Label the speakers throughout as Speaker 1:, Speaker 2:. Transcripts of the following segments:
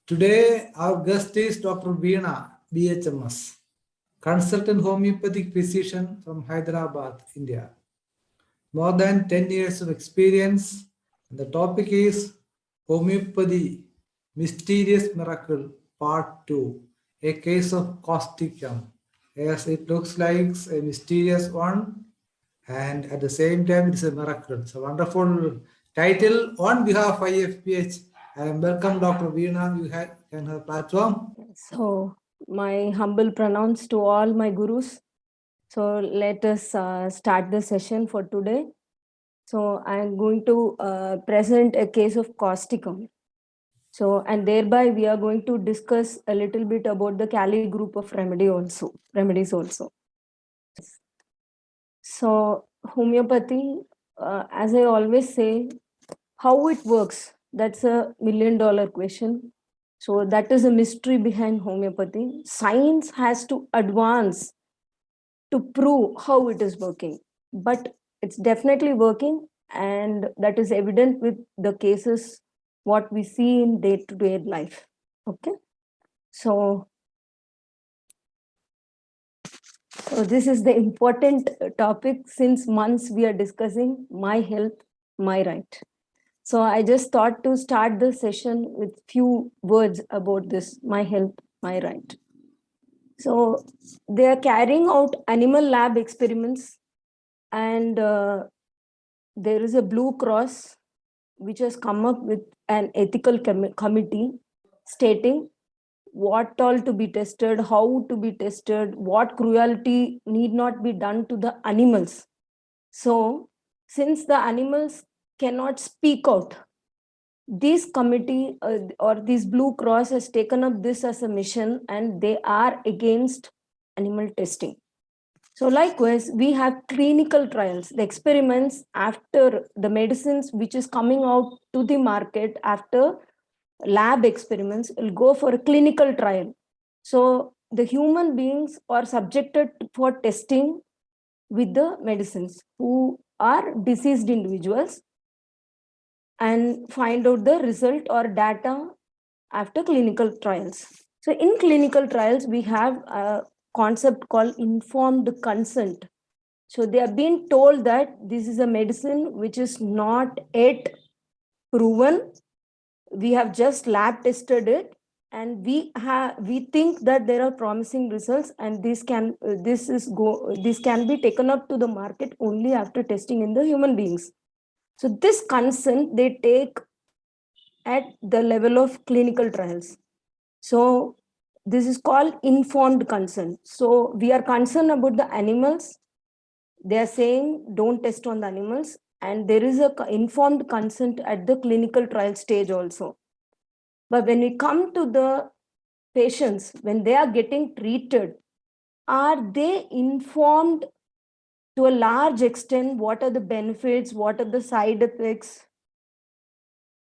Speaker 1: Today, our guest is Dr. Veena, BHMS, consultant homeopathic physician from Hyderabad, India. More than 10 years of experience, and the topic is Homeopathy, Mysterious Miracle, Part 2, a case of causticum. Yes, it looks like a mysterious one, and at the same time, it's a miracle. It's a wonderful title on behalf of IFPH. I am welcome Dr. Veena. You can have platform.
Speaker 2: So, my humble pronouns to all my gurus. So, let us start the session for today. So, I am going to present a case of causticum. So, and thereby we are going to discuss a little bit about the Cali group of remedies also. So, homeopathy, as I always say, how it works, that's $1 million question. So that is a mystery behind homeopathy. Science has to advance to prove how it is working, but it's definitely working, and that is evident with the cases what we see in day-to-day life. Okay, so this is the important topic. Since months we are discussing my health, my right. So I just thought to start the session with few words about this, my health, my right. So they are carrying out animal lab experiments, and there is a Blue Cross which has come up with an ethical committee stating what all to be tested, how to be tested, what cruelty need not be done to the animals. So since the animals cannot speak out, this committee or this Blue Cross has taken up this as a mission, and they are against animal testing. So likewise, we have clinical trials, the experiments after the medicines which is coming out to the market after lab experiments will go for a clinical trial. So the human beings are subjected for testing with the medicines who are deceased individuals, and find out the result or data after clinical trials. So in clinical trials, we have a concept called informed consent. So they are being told that this is a medicine which is not yet proven. We have just lab tested it, and we think that there are promising results, and this can be taken up to the market only after testing in the human beings. So this consent they take at the level of clinical trials. So this is called informed consent. So we are concerned about the animals. They are saying don't test on the animals, and there is a informed consent at the clinical trial stage also. But when we come to the patients, when they are getting treated, are they informed to a large extent? What are the benefits? What are the side effects?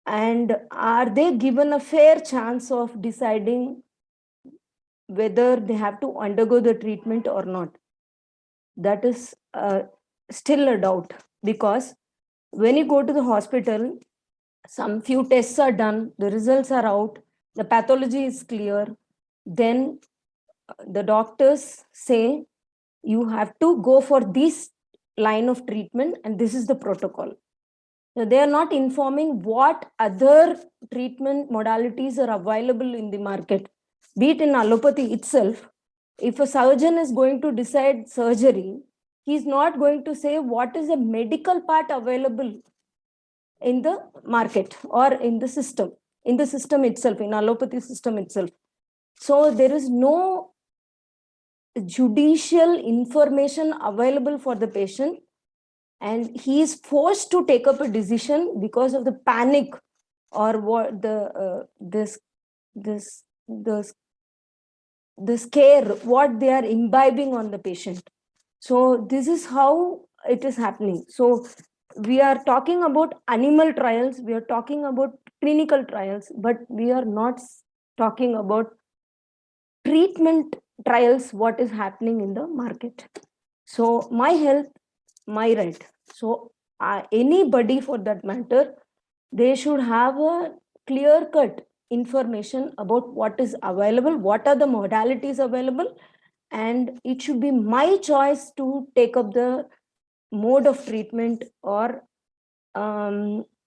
Speaker 2: And are they given a fair chance of deciding whether they have to undergo the treatment or not? That is still a doubt, because when you go to the hospital, some few tests are done, the results are out, the pathology is clear, then the doctors say you have to go for this line of treatment, and this is the protocol. Now, they are not informing what other treatment modalities are available in the market. Be it in allopathy itself, if a surgeon is going to decide surgery, he is not going to say what is the medical part available in the market or in the system itself, in allopathy system itself. So there is no judicial information available for the patient, and he is forced to take up a decision because of the panic or what the scare what they are imbibing on the patient. So this is how it is happening. So we are talking about animal trials, we are talking about clinical trials, but we are not talking about treatment trials, what is happening in the market. So my health, my right. So anybody for that matter, they should have a clear cut information about what is available, what are the modalities available, and it should be my choice to take up the mode of treatment, or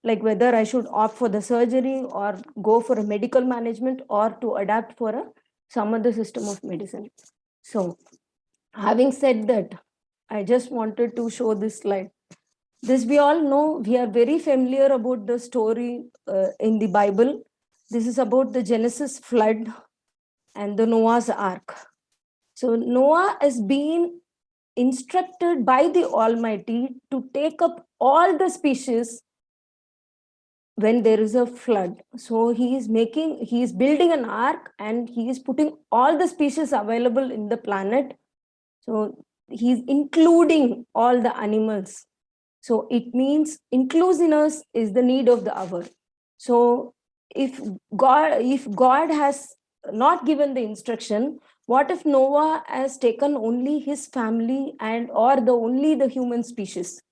Speaker 2: like whether I should opt for the surgery or go for a medical management or to adapt for some other system of medicine. So having said that, I just wanted to show this slide. This we all know, we are very familiar about the story in the Bible. This is about the Genesis flood and the Noah's Ark. So Noah has been instructed by the Almighty to take up all the species when there is a flood. So he is building an ark, and he is putting all the species available in the planet. So he's including all the animals. So it means inclusiveness is the need of the hour. So if God has not given the instruction, what if Noah has taken only his family and or only the human species?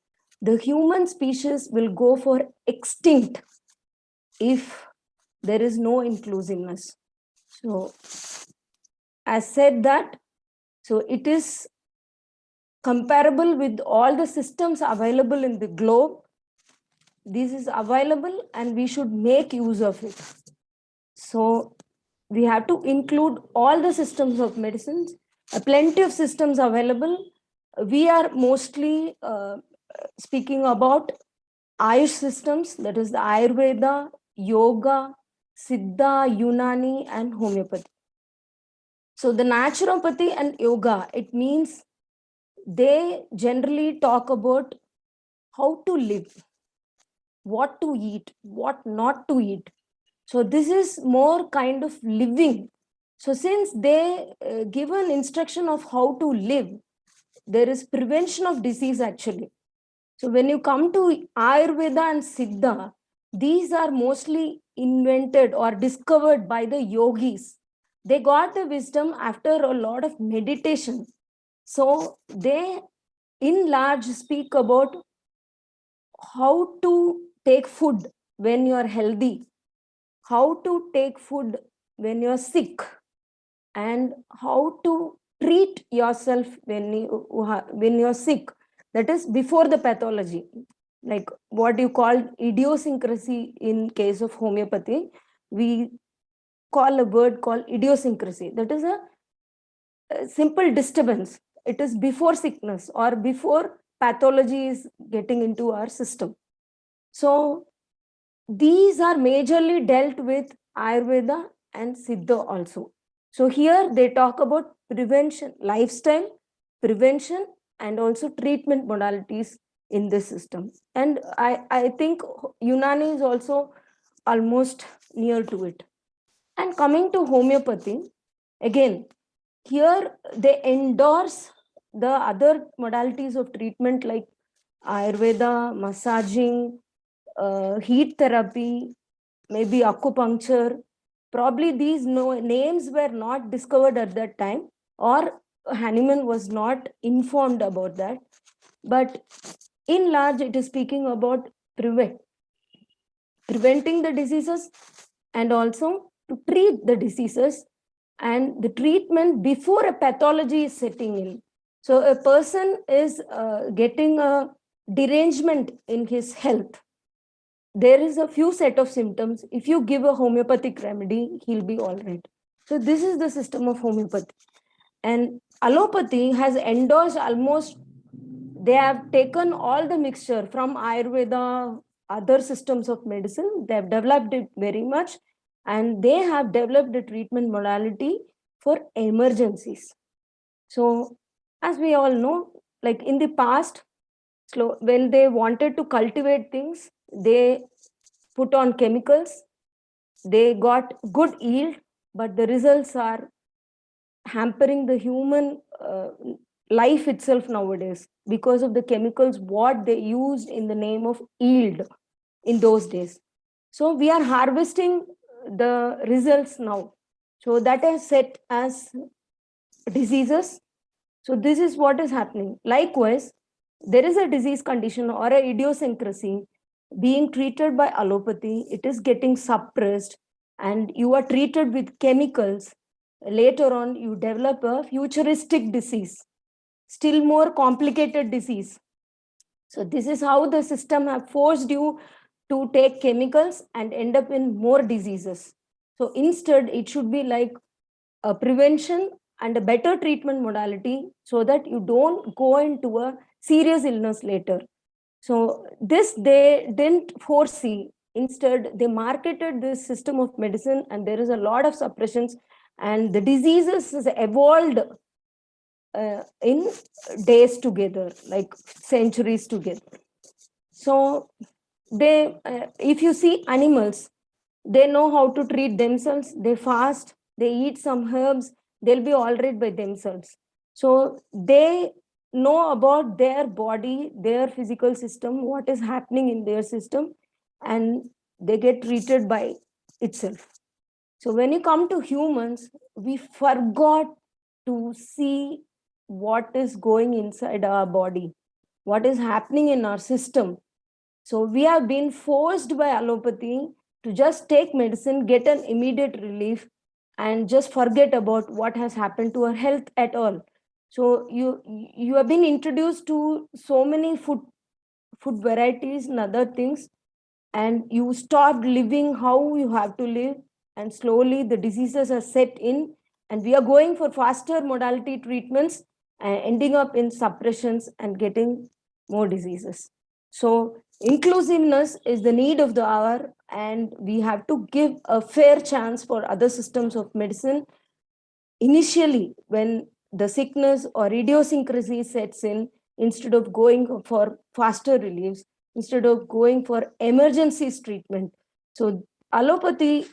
Speaker 2: The human species will go for extinct if there is no inclusiveness. So as said that, so it is comparable with all the systems available in the globe. This is available and we should make use of it. So we have to include all the systems of medicines, plenty of systems available. We are mostly speaking about Ayush systems, that is the Ayurveda, Yoga, Siddha, Unani, and Homeopathy. So the naturopathy and yoga, it means they generally talk about how to live, what to eat, what not to eat. So this is more kind of living. So since they give an instruction of how to live, there is prevention of disease actually. So when you come to Ayurveda and Siddha, these are mostly invented or discovered by the yogis. They got the wisdom after a lot of meditation. So they in large speak about how to take food when you are healthy, how to take food when you are sick, and how to treat yourself when you are sick. That is before the pathology, like what you call idiosyncrasy in case of homeopathy. We call a word called idiosyncrasy. That is a simple disturbance. It is before sickness or before pathology is getting into our system. So these are majorly dealt with Ayurveda and Siddha also. So here they talk about prevention, lifestyle, prevention, and also treatment modalities in this system. And I think Unani is also almost near to it. And coming to homeopathy, again, here they endorse the other modalities of treatment like Ayurveda, massaging, heat therapy, maybe acupuncture. Probably these names were not discovered at that time, or Hahnemann was not informed about that. But in large, it is speaking about preventing the diseases and also to treat the diseases and the treatment before a pathology is setting in. So a person is getting a derangement in his health. There is a few set of symptoms. If you give a homeopathic remedy, he'll be all right. So this is the system of homeopathy. And allopathy has endorsed almost, they have taken all the mixture from Ayurveda, other systems of medicine. They have developed it very much, and they have developed a treatment modality for emergencies. So as we all know, like in the past, when they wanted to cultivate things, they put on chemicals, they got good yield, but the results are hampering the human life itself nowadays because of the chemicals what they used in the name of yield in those days. So we are harvesting the results now. So that is set as diseases. So this is what is happening. Likewise, there is a disease condition or a idiosyncrasy being treated by allopathy. It is getting suppressed. and you are treated with chemicals, later on you develop a futuristic disease, still more complicated disease. So this is how the system have forced you to take chemicals and end up in more diseases. So instead, it should be like a prevention and a better treatment modality so that you don't go into a serious illness later. So this they didn't foresee. Instead, they marketed this system of medicine, and there is a lot of suppressions, and the diseases has evolved in days together, like centuries together. So they, if you see animals, they know how to treat themselves. They fast, they eat some herbs, they'll be all right by themselves. So they know about their body, their physical system, what is happening in their system, and they get treated by itself. So when you come to humans, we forgot to see what is going inside our body, what is happening in our system. So we have been forced by allopathy to just take medicine, get an immediate relief, and just forget about what has happened to our health at all. So you have been introduced to so many food varieties and other things, and you stop living how you have to live, and slowly the diseases are set in, and we are going for faster modality treatments and ending up in suppressions and getting more diseases. So inclusiveness is the need of the hour, and we have to give a fair chance for other systems of medicine initially when the sickness or idiosyncrasy sets in, instead of going for faster reliefs, instead of going for emergencies treatment. So allopathy,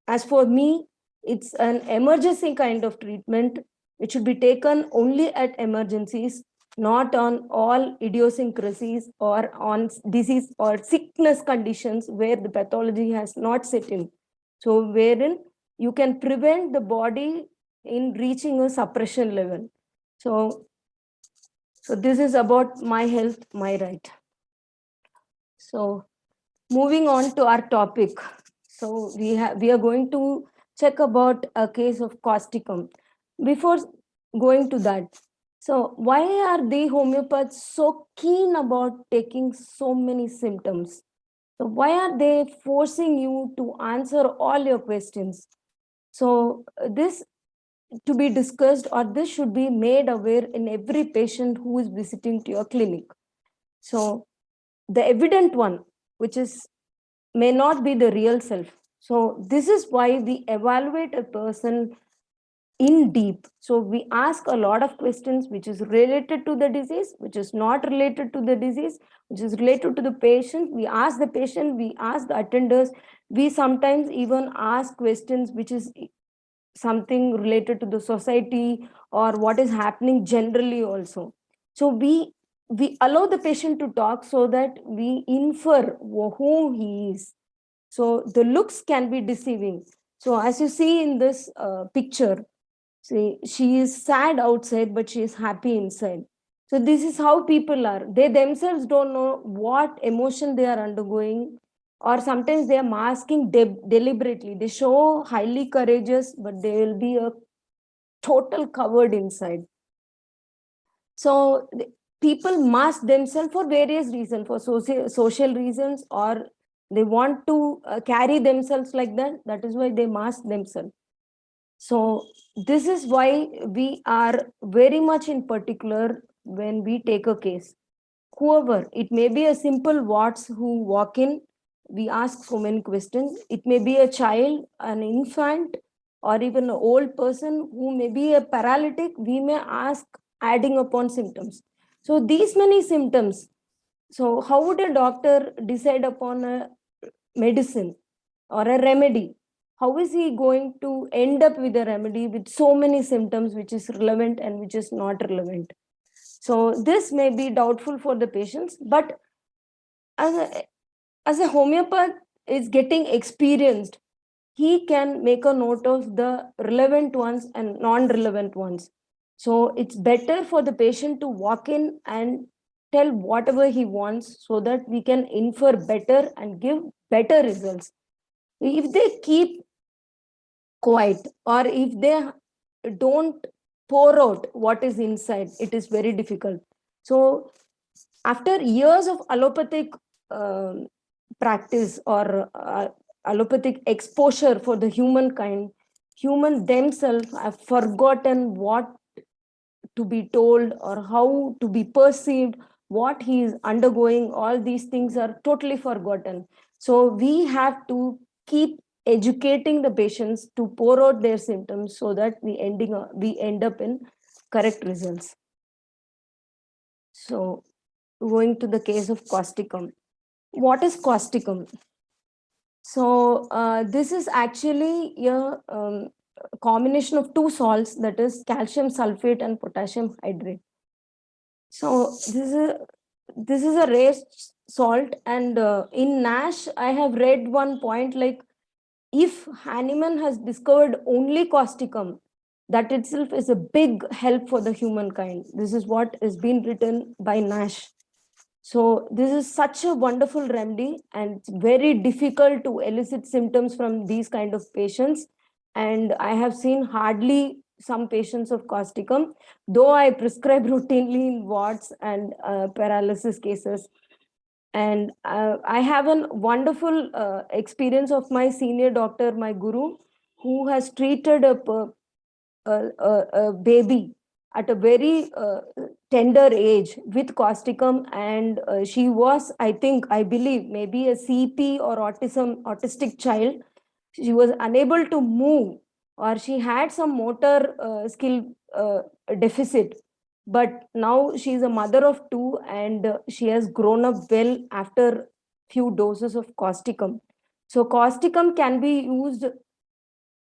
Speaker 2: as for me, it's an emergency kind of treatment. It should be taken only at emergencies, not on all idiosyncrasies or on disease or sickness conditions where the pathology has not set in. So wherein you can prevent the body in reaching a suppression level. So this is about my health, my right. So moving on to our topic. So we are going to check about a case of causticum. Before going to that, so why are the homeopaths so keen about taking so many symptoms? So why are they forcing you to answer all your questions? So this to be discussed, or this should be made aware in every patient who is visiting to your clinic. So the evident one, which is may not be the real self. So this is why we evaluate a person in deep. So we ask a lot of questions which is related to the disease, which is not related to the disease, which is related to the patient. We ask the patient, we ask the attenders, we sometimes even ask questions which is something related to the society or what is happening generally also. So we allow the patient to talk so that we infer who he is. So the looks can be deceiving. So as you see in this picture, see, she is sad outside, but she is happy inside. So this is how people are. They themselves don't know what emotion they are undergoing, or sometimes they are masking deliberately. They show highly courageous, but they will be a total covered inside. So people mask themselves for various reasons, for social reasons, or they want to carry themselves like that. That is why they mask themselves. So this is why we are very much in particular when we take a case. Whoever, it may be a simple wards who walk in, we ask so many questions. It may be a child, an infant, or even an old person who may be a paralytic, we may ask adding upon symptoms. So these many symptoms, so how would a doctor decide upon a medicine or a remedy? How is he going to end up with a remedy with so many symptoms which is relevant and which is not relevant? So this may be doubtful for the patients, but as a homeopath is getting experienced, he can make a note of the relevant ones and non-relevant ones. So it's better for the patient to walk in and tell whatever he wants so that we can infer better and give better results. If they keep quiet, or if they don't pour out what is inside, it is very difficult. So after years of allopathic um practice, or allopathic exposure for the humankind, human themselves have forgotten what to be told or how to be perceived, what he is undergoing. All these things are totally forgotten. So we have to keep educating the patients to pour out their symptoms, so that we end up in correct results. So going to the case of causticum. What is causticum? So this is actually a combination of two salts, that is calcium sulfate and potassium hydrate. So this is a rare salt, and in NASH, I have read one point like, if Hahnemann has discovered only causticum, that itself is a big help for the humankind. This is what is being written by NASH. So this is such a wonderful remedy, and it's very difficult to elicit symptoms from these kind of patients. And I have seen hardly some patients of causticum, though I prescribe routinely in wards and paralysis cases. And I have a wonderful experience of my senior doctor, my guru, who has treated a baby at a very tender age with causticum, and she was, I believe, maybe a CP or autistic child. She was unable to move, or she had some motor skill deficit, but now she is a mother of two, and she has grown up well after few doses of causticum. So causticum can be used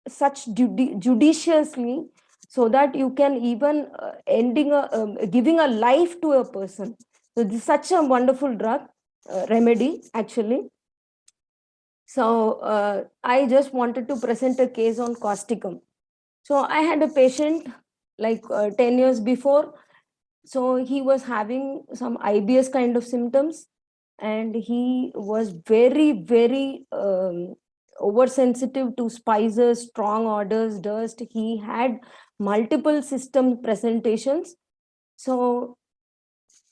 Speaker 2: such judiciously, so that you can even giving a life to a person. So this is such a wonderful drug, remedy actually. So I just wanted to present a case on causticum. So I had a patient like 10 years before. So he was having some IBS kind of symptoms, and he was very, very oversensitive to spices, strong odors, dust. He had multiple system presentations. So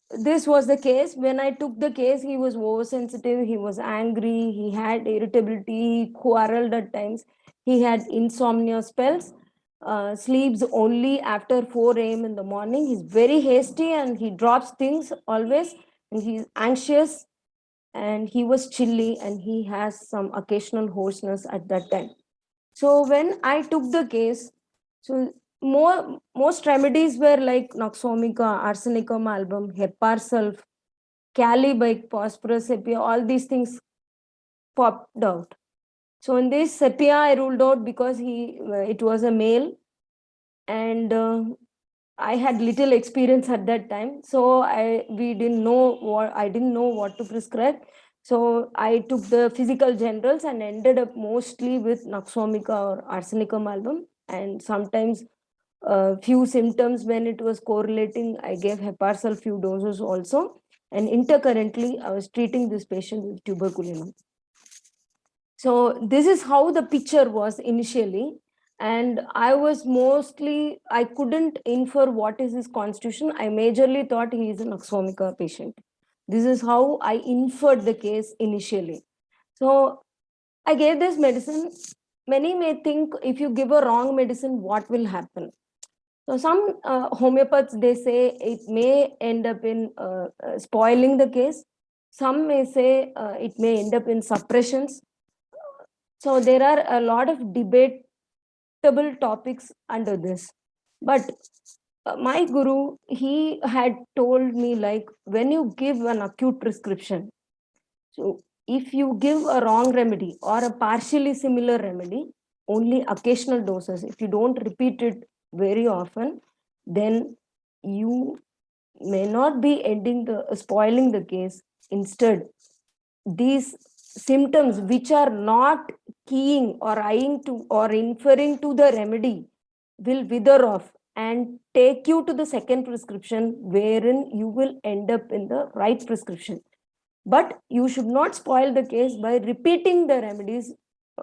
Speaker 2: this was the case. When I took the case, he was oversensitive, he was angry, he had irritability, he quarreled at times, he had insomnia spells, sleeps only after 4 a.m. in the morning. He's very hasty and he drops things always, and he's anxious, and he was chilly, and he has some occasional hoarseness at that time. So when I took the case, so most remedies were like Noxomica, Arsenicum album, Heparsulf, Calibic, Phosphorus sepia, all these things popped out. So in this sepia, I ruled out because it was a male, and I had little experience at that time, so I didn't know what to prescribe. So I took the physical generals and ended up mostly with Noxomica or Arsenicum album, and sometimes few symptoms when it was correlating, I gave Heparsal few doses also, and intercurrently I was treating this patient with tuberculinum. So this is how the picture was initially, and I couldn't infer what is his constitution. I majorly thought he is an Oxomica patient. This is how I inferred the case initially. So I gave this medicine. Many may think, if you give a wrong medicine, what will happen? So some homeopaths, they say it may end up in spoiling the case. Some may say it may end up in suppressions. So there are a lot of debatable topics under this. But my guru, he had told me, like, when you give an acute prescription, so if you give a wrong remedy or a partially similar remedy, only occasional doses, if you don't repeat it very often, then you may not be spoiling the case. Instead, these symptoms which are not keying or eyeing to or inferring to the remedy will wither off and take you to the second prescription, wherein you will end up in the right prescription. But you should not spoil the case by repeating the remedies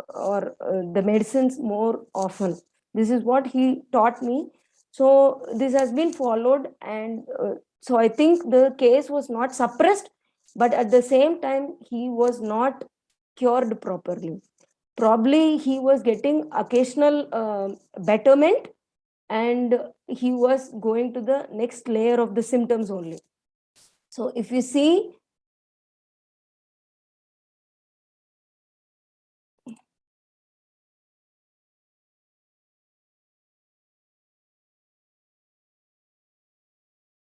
Speaker 2: or the medicines more often. This is what he taught me. So this has been followed, and so I think the case was not suppressed, but at the same time he was not cured properly. Probably he was getting occasional betterment, and he was going to the next layer of the symptoms only. So if you see,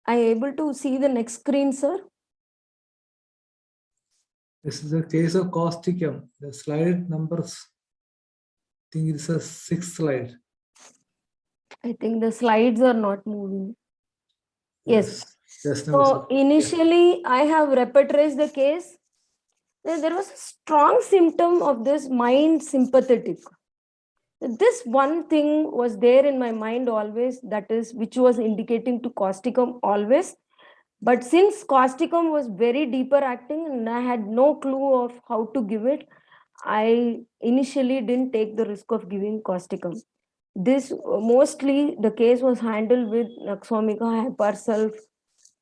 Speaker 2: are you able to see the next screen, sir?
Speaker 1: This is the case of causticum. The slide numbers, I think it's a 6th slide.
Speaker 2: I think the slides are not moving. Yes.
Speaker 1: Just now.
Speaker 2: So initially, I have repertorized the case. There was a strong symptom of this mind sympathetic. This one thing was there in my mind always, that is, which was indicating to causticum always. But since causticum was very deeper acting and I had no clue of how to give it, I initially didn't take the risk of giving causticum. This mostly the case was handled with Naxomica, Hypersulf,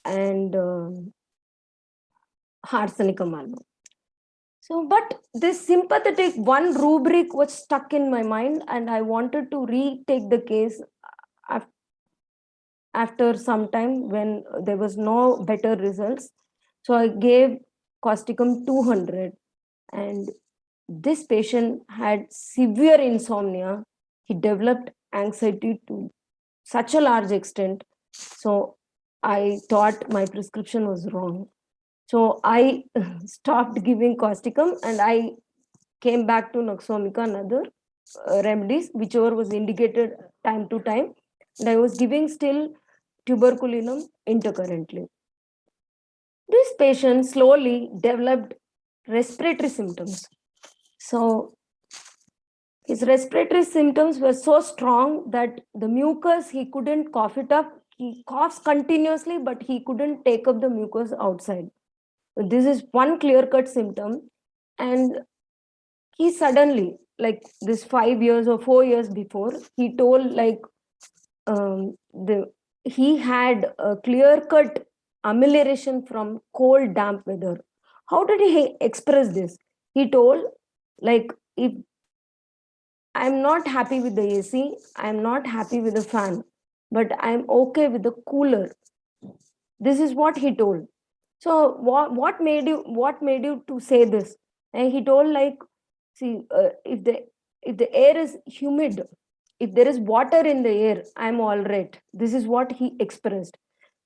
Speaker 2: and arsenicum album. So, but this sympathetic one rubric was stuck in my mind, and I wanted to retake the case after some time when there was no better results. So I gave causticum 200, and this patient had severe insomnia. He developed anxiety to such a large extent. So I thought my prescription was wrong. So I stopped giving causticum and I came back to Naxomica and other remedies, whichever was indicated time to time. And I was giving still tuberculinum intercurrently. This patient slowly developed respiratory symptoms. So his respiratory symptoms were so strong that the mucus, he couldn't cough it up. He coughs continuously, but he couldn't take up the mucus outside. This is one clear-cut symptom. And he suddenly, like this 5 years or 4 years before, he told like he had a clear-cut amelioration from cold, damp weather. How did he express this? He told, like, if I'm not happy with the AC, I'm not happy with the fan, but I'm okay with the cooler. This is what he told. So what made you to say this? And he told like, see, if the air is humid, if there is water in the air, I'm all right. This is what he expressed.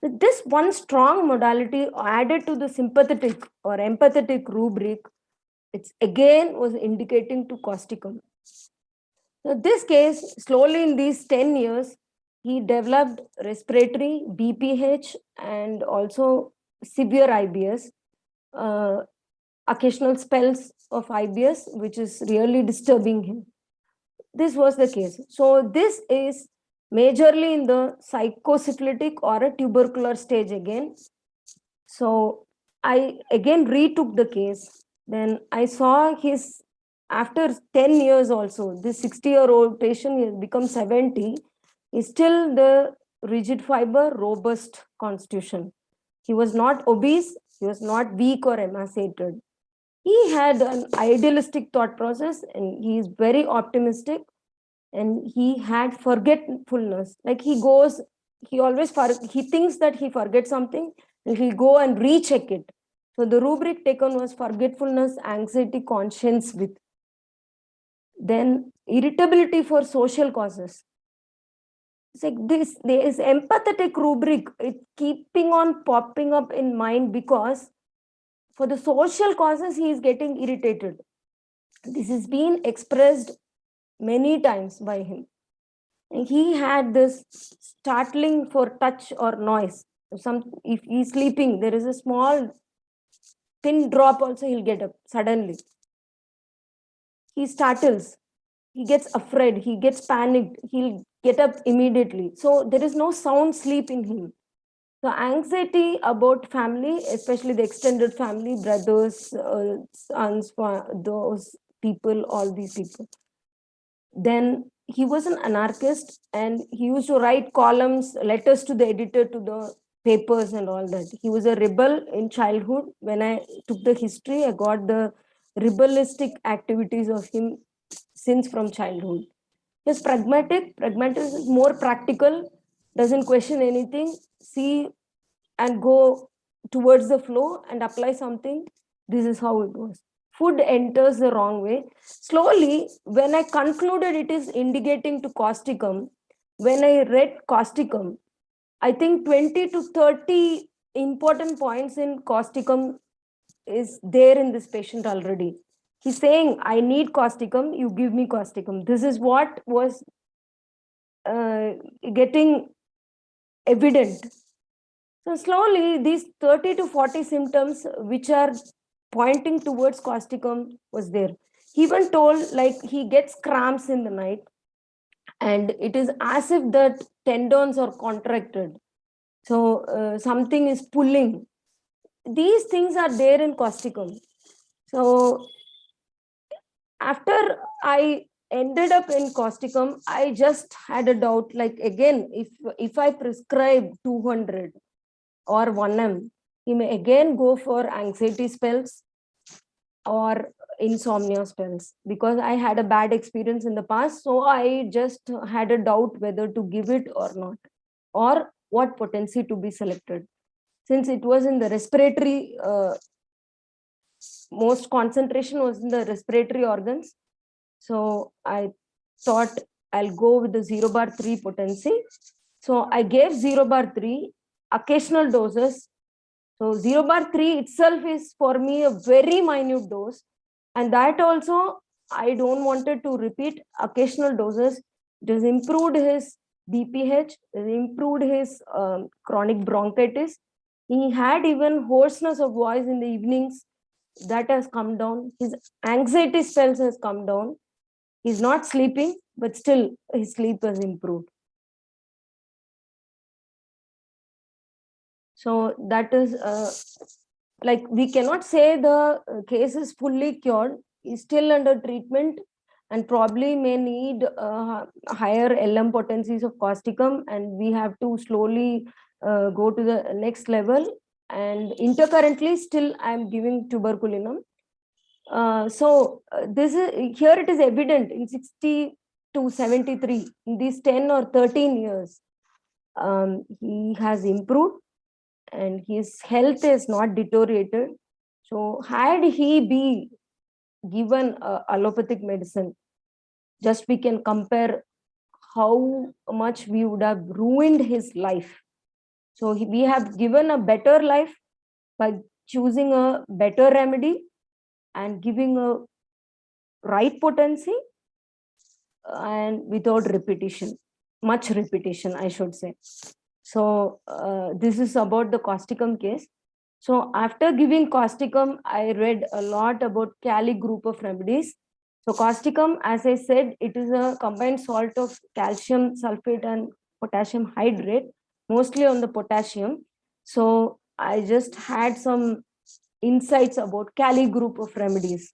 Speaker 2: This one strong modality added to the sympathetic or empathetic rubric, it's again was indicating to causticum. So this case, slowly in these 10 years, he developed respiratory, BPH, and also severe IBS, uh, occasional spells of IBS, which is really disturbing him. This was the case. So this is majorly in the psychosyphilitic or a tubercular stage again. So I again retook the case. Then I saw his, after 10 years also, this 60-year-old patient has become 70, is still the rigid fiber, robust constitution. He was not obese, he was not weak or emaciated. He had an idealistic thought process and he is very optimistic, and he had forgetfulness. Like he goes, he thinks that he forgets something and he'll go and recheck it. So the rubric taken was forgetfulness, anxiety, conscience with. Then irritability for social causes. It's like there is empathetic rubric. It's keeping on popping up in mind because for the social causes, he is getting irritated. This is being expressed many times by him. And he had this startling for touch or noise. If he's sleeping, there is a small pin drop also, he'll get up suddenly. He startles, he gets afraid, he gets panicked, he'll get up immediately. So there is no sound sleep in him. So anxiety about family, especially the extended family, brothers, sons, those people, all these people. Then he was an anarchist, and he used to write columns, letters to the editor, to the papers and all that. He was a rebel in childhood. When I took the history, I got the rebellistic activities of him since from childhood. He's pragmatic. Pragmatic is more practical, doesn't question anything, see and go towards the flow and apply something. This is how it was. Food enters the wrong way. Slowly, when I concluded it is indicating to causticum, when I read causticum, I think 20 to 30 important points in causticum is there in this patient already. He's saying, I need causticum, you give me causticum. This is what was getting evident. So slowly, these 30 to 40 symptoms which are pointing towards causticum was there. He even told like he gets cramps in the night, and it is as if the tendons are contracted. So something is pulling. These things are there in causticum. So after I ended up in causticum, I just had a doubt, like again, if I prescribe 200 or 1M, he may again go for anxiety spells or insomnia spells, because I had a bad experience in the past. So I just had a doubt whether to give it or not, or what potency to be selected. Since it was in the respiratory, most concentration was in the respiratory organs. So I thought I'll go with the 0 bar 3 potency. So I gave 0 bar 3 occasional doses. So 0 bar 3 itself is for me a very minute dose. And that also, I don't wanted to repeat occasional doses. It has improved his BPH, it has improved his chronic bronchitis. He had even hoarseness of voice in the evenings. That has come down. His anxiety spells has come down. He's not sleeping, but still his sleep has improved. So that is like, we cannot say the case is fully cured. He's still under treatment and probably may need higher LM potencies of causticum, and we have to slowly go to the next level. And intercurrently, still I'm giving tuberculinum. This is, here it is evident in 60 to 73, in these 10 or 13 years, he has improved and his health is not deteriorated. So had he be given allopathic medicine, just we can compare how much we would have ruined his life. So we have given a better life by choosing a better remedy and giving a right potency, and without repetition, much repetition, I should say. So this is about the causticum case. So after giving causticum, I read a lot about Cali group of remedies. So causticum, as I said, it is a combined salt of calcium sulfate and potassium hydrate, mostly on the potassium. So I just had some insights about Cali group of remedies.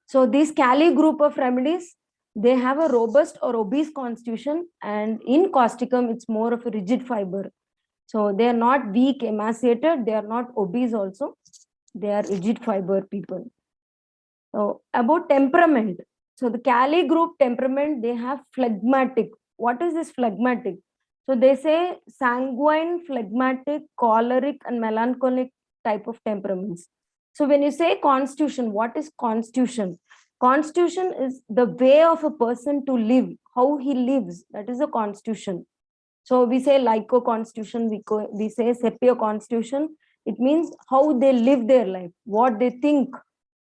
Speaker 2: So these Cali group of remedies, they have a robust or obese constitution, and in causticum, it's more of a rigid fiber. So they are not weak, emaciated, they are not obese also. They are rigid fiber people. So about temperament. So the Cali group temperament, they have phlegmatic. What is this phlegmatic? So they say sanguine, phlegmatic, choleric, and melancholic type of temperaments. So when you say constitution, what is constitution? Constitution is the way of a person to live, how he lives. That is a constitution. So we say Lyco constitution, we say Sepia constitution. It means how they live their life, what they think,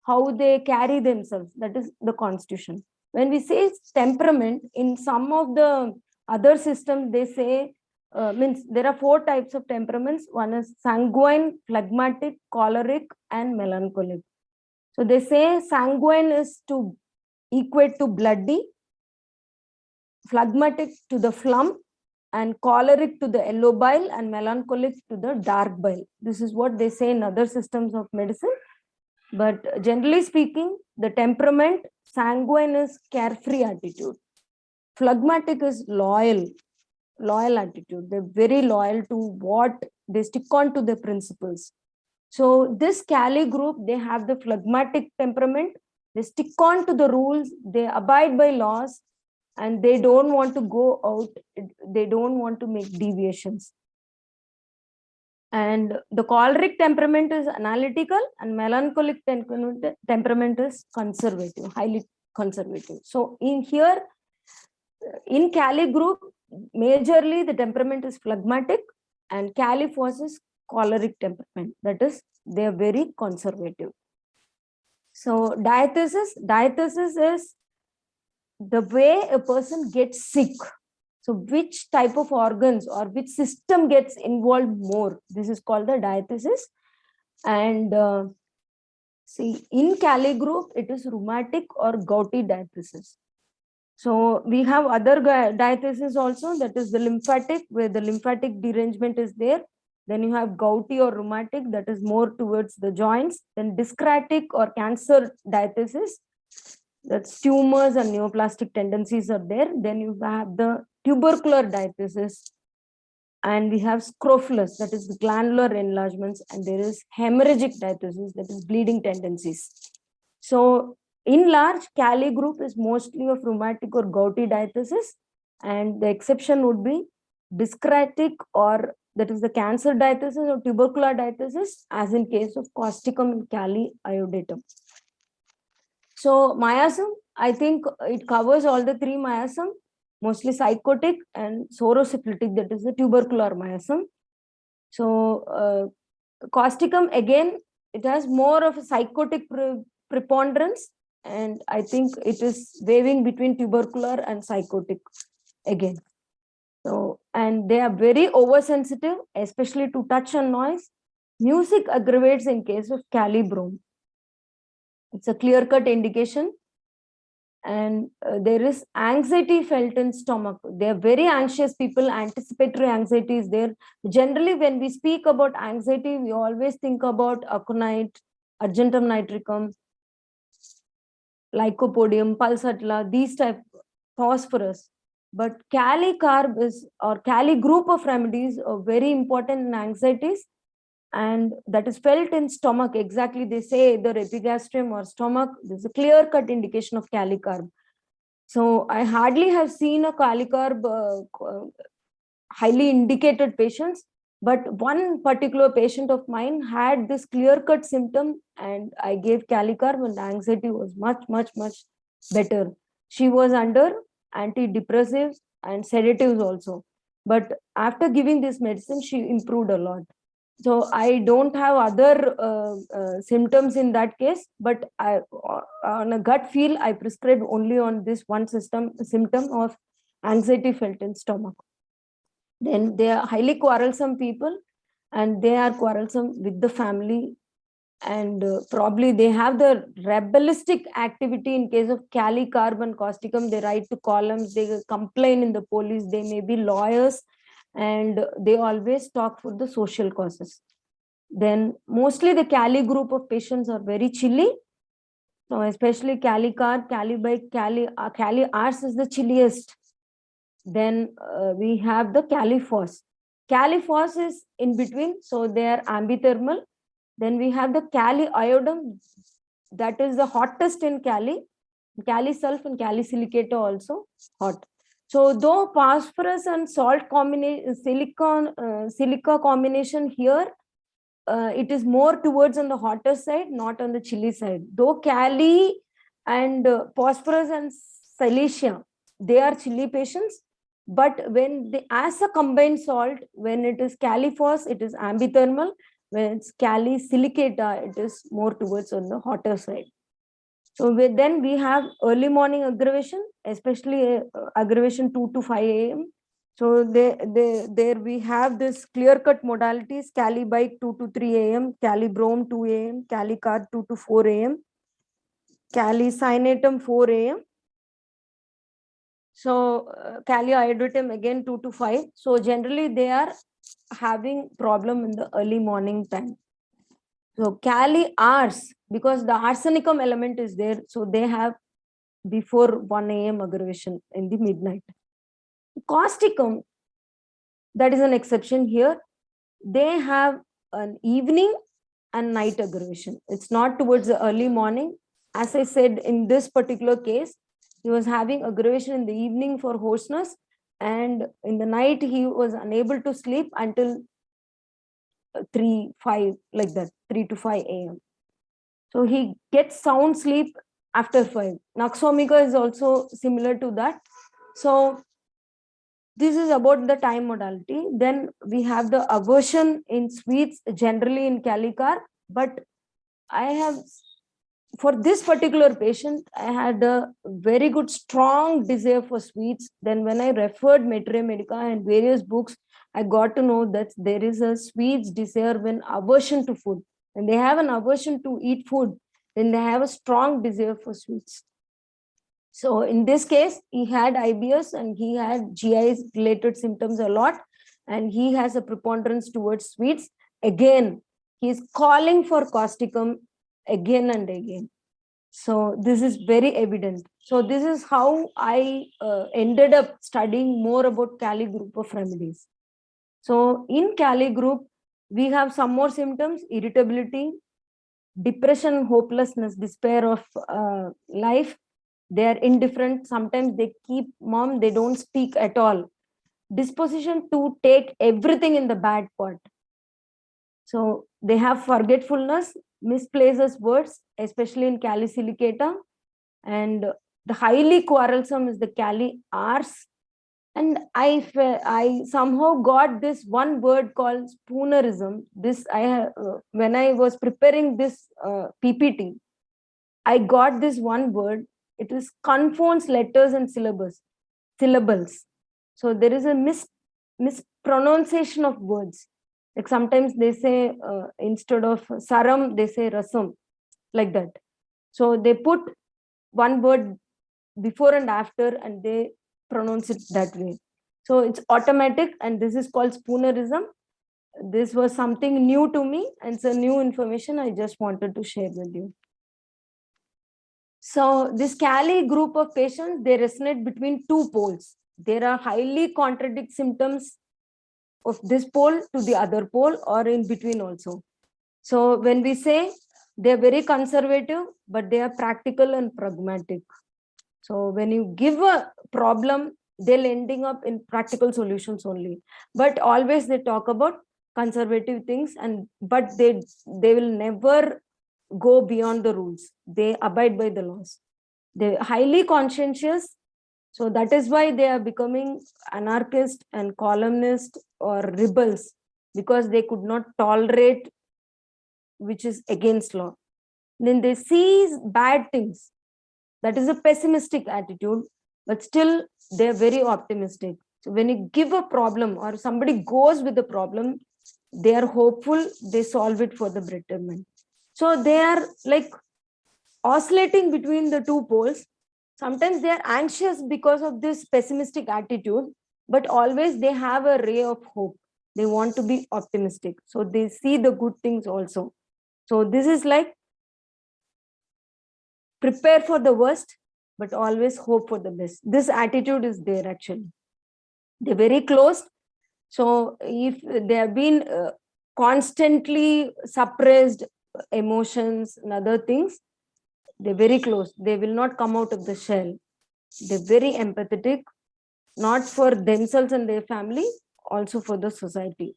Speaker 2: how they carry themselves. That is the constitution. When we say temperament, in some of the other systems, they say, means there are 4 types of temperaments. One is sanguine, phlegmatic, choleric, and melancholic. So they say sanguine is to equate to bloody, phlegmatic to the phlegm, and choleric to the yellow bile, and melancholic to the dark bile. This is what they say in other systems of medicine. But generally speaking, the temperament, sanguine is carefree attitude. Phlegmatic is loyal attitude. They're very loyal to what they stick on to the principles. So this Cali group, they have the phlegmatic temperament. They stick on to the rules. They abide by laws, and they don't want to go out. They don't want to make deviations. And the choleric temperament is analytical, and melancholic temperament is conservative, highly conservative. So in here, in Cali group, majorly the temperament is phlegmatic, and Cali forces choleric temperament. That is, they are very conservative. So diathesis is the way a person gets sick. So which type of organs or which system gets involved more? This is called the diathesis. And see, in Cali group, it is rheumatic or gouty diathesis. So we have other diathesis also, that is the lymphatic, where the lymphatic derangement is there. Then you have gouty or rheumatic, that is more towards the joints. Then dyscratic or cancer diathesis, that's tumors and neoplastic tendencies are there. Then you have the tubercular diathesis, and we have scrofulous, that is the glandular enlargements, and there is hemorrhagic diathesis, that is bleeding tendencies. So in large, Cali group is mostly of rheumatic or gouty diathesis, and the exception would be dyscratic, or that is the cancer diathesis or tubercular diathesis, as in case of causticum and Cali iodatum. So miasm, I think it covers all the three miasm, mostly psychotic and sorosyphilitic, that is the tubercular miasm. So causticum, again, it has more of a psychotic preponderance, and I think it is waving between tubercular and psychotic again. So, and they are very oversensitive, especially to touch and noise. Music aggravates in case of Cali brome. It's a clear-cut indication. And there is anxiety felt in stomach. They are very anxious people. Anticipatory anxiety is there. Generally, when we speak about anxiety, we always think about aconite, argentum nitricum, lycopodium, pulsatilla, these type, phosphorus. But Cali carb is, or Cali group of remedies are very important in anxieties, and that is felt in stomach. Exactly, they say either epigastrium or stomach. There's a clear-cut indication of Cali carb. So I hardly have seen a Cali carb highly indicated patients, but one particular patient of mine had this clear-cut symptom, and I gave Cali carb, and the anxiety was much better. She was under antidepressives and sedatives also, but after giving this medicine, she improved a lot. So I don't have other symptoms in that case, but on a gut feel, I prescribed only on this one symptom of anxiety felt in stomach. Then they are highly quarrelsome people, and they are quarrelsome with the family, and probably they have the rebellistic activity. In case of Cali carb and causticum, they write to columns, they complain in the police, they may be lawyers, and they always talk for the social causes. Then mostly the Cali group of patients are very chilly. So especially Cali carb, Cali by Cali Ars is the chilliest. Then we have the Cali Phos. Cali Phos is in between, so they are ambithermal. Then we have the Cali iodum, that is the hottest in Cali. Cali sulf and Cali silicate are also hot. So though phosphorus and salt combination, silica combination here, it is more towards on the hotter side, not on the chilly side. Though Cali and phosphorus and silicea, they are chilly patients, but when they, as a combined salt, when it is Cali phos, it is ambithermal. When it's Cali silicata, it is more towards on the hotter side. So then we have early morning aggravation, especially aggravation 2 to 5 a.m. So there we have this clear-cut modalities: Cali bike 2 to 3 a.m., Cali brome 2 a.m., Cali card 2 to 4 a.m., Cali cynatum 4 a.m. So Cali iodatum again 2 to 5. So generally they are having problem in the early morning time. So Cali Rs, because the arsenicum element is there. So they have before 1 a.m. aggravation in the midnight. Causticum, that is an exception here. They have an evening and night aggravation. It's not towards the early morning. As I said, in this particular case, he was having aggravation in the evening for hoarseness, and in the night he was unable to sleep until 3, 5, like that, 3 to 5 a.m. So he gets sound sleep after 5. Naxomica is also similar to that. So this is about the time modality. Then we have the aversion in sweets, generally in Calicar. But I have, for this particular patient, I had a very good, strong desire for sweets. Then when I referred Mater Medica and various books, I got to know that there is a sweets desire when aversion to food. When they have an aversion to eat food, then they have a strong desire for sweets. So in this case, he had IBS and he had GI related symptoms a lot, and he has a preponderance towards sweets. Again, he is calling for causticum again and again. So this is very evident. So this is how I ended up studying more about Cali group of remedies. So in Cali group, we have some more symptoms: irritability, depression, hopelessness, despair of life. They are indifferent. Sometimes they keep mum, they don't speak at all. Disposition to take everything in the bad part. So they have forgetfulness, misplaces words, especially in Cali silicata. And the highly quarrelsome is the Cali ars. And I somehow got this one word called spoonerism. This when I was preparing this PPT, I got this one word. It is confounds letters and syllables. So there is a mispronunciation of words. Like sometimes they say instead of saram, they say rasam, like that. So they put one word before and after, and they pronounce it that way. So it's automatic, and this is called spoonerism. This was something new to me, and it's a new information I just wanted to share with you. So this Cali group of patients, they resonate between two poles. There are highly contradict symptoms of this pole to the other pole, or in between also. So when we say they're very conservative, but they are practical and pragmatic. So when you give a problem, they'll ending up in practical solutions only. But always they talk about conservative things, but they will never go beyond the rules. They abide by the laws. They're highly conscientious. So that is why they are becoming anarchist and columnist or rebels, because they could not tolerate which is against law. Then they see bad things. That is a pessimistic attitude, but still they're very optimistic. So when you give a problem or somebody goes with the problem, they are hopeful, they solve it for the betterment. So they are like oscillating between the two poles. Sometimes they are anxious because of this pessimistic attitude, but always they have a ray of hope. They want to be optimistic. So they see the good things also. So this is like prepare for the worst, but always hope for the best. This attitude is there actually. They're very closed. So if they have been constantly suppressed emotions and other things, they're very close. They will not come out of the shell. They're very empathetic, not for themselves and their family, also for the society.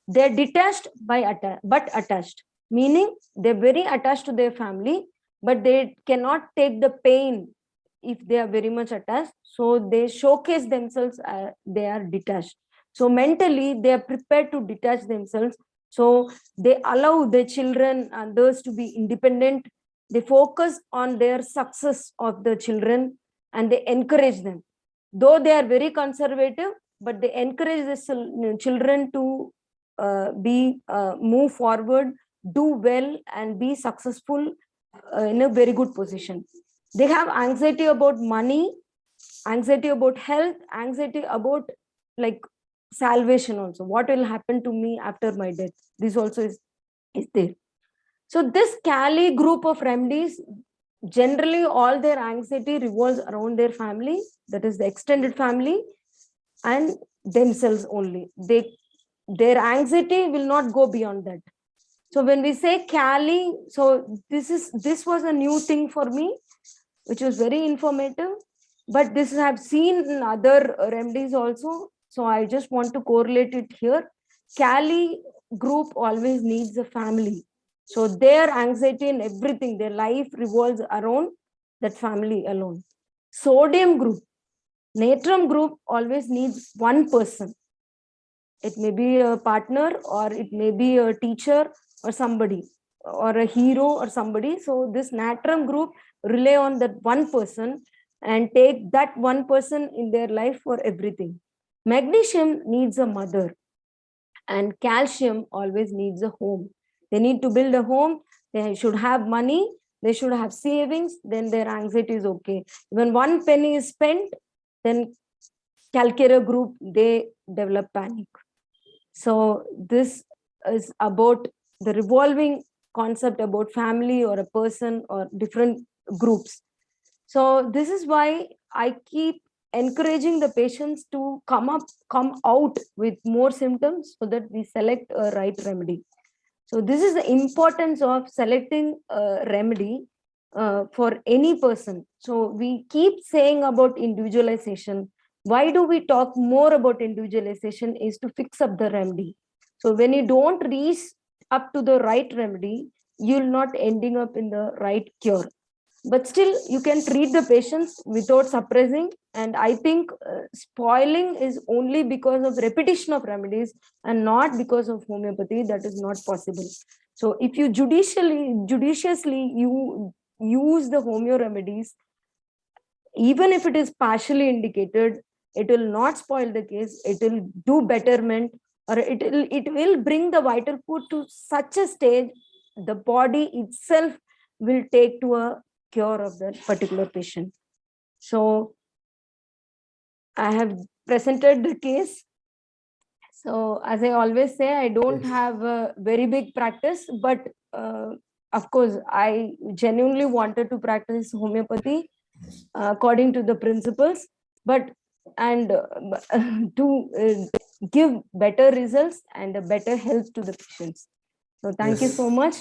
Speaker 2: They're detached but attached, meaning they're very attached to their family, but they cannot take the pain if they are very much attached. So they showcase themselves, they are detached. So mentally, they are prepared to detach themselves. So they allow their children and others to be independent. They focus on their success of the children, and they encourage them. Though they are very conservative, but they encourage the children to move forward, do well, and be successful in a very good position. They have anxiety about money, anxiety about health, anxiety about like salvation also. What will happen to me after my death? This also is there. So this Cali group of remedies, generally all their anxiety revolves around their family, that is the extended family, and themselves only. Their anxiety will not go beyond that. So when we say Cali, so this was a new thing for me, which was very informative. But this I have seen in other remedies also. So I just want to correlate it here. Cali group always needs a family. So their anxiety and everything, their life revolves around that family alone. Sodium group, natrum group always needs one person. It may be a partner, or it may be a teacher, or somebody, or a hero, or somebody. So this natrum group rely on that one person and take that one person in their life for everything. Magnesium needs a mother, and calcium always needs a home. They need to build a home. They should have money. They should have savings. Then their anxiety is okay. When one penny is spent, then calculator group, they develop panic. So this is about the revolving concept about family or a person or different groups. So this is why I keep encouraging the patients to come out with more symptoms so that we select a right remedy. So this is the importance of selecting a remedy for any person. So we keep saying about individualization. Why do we talk more about individualization? Is to fix up the remedy. So when you don't reach up to the right remedy, you'll not ending up in the right cure. But still you can treat the patients without suppressing. And I think spoiling is only because of repetition of remedies and not because of homeopathy. That is not possible. So if you judiciously you use the homeo remedies, even if it is partially indicated, it will not spoil the case. It will do betterment, or it will bring the vital food to such a stage the body itself will take to a cure of that particular patient. So I have presented the case. So as I always say, I don't
Speaker 1: Yes.
Speaker 2: have a very big practice, but of course I genuinely wanted to practice homeopathy according to the principles, but and to give better results and a better health to the patients. So thank you so
Speaker 1: Yes.
Speaker 2: much.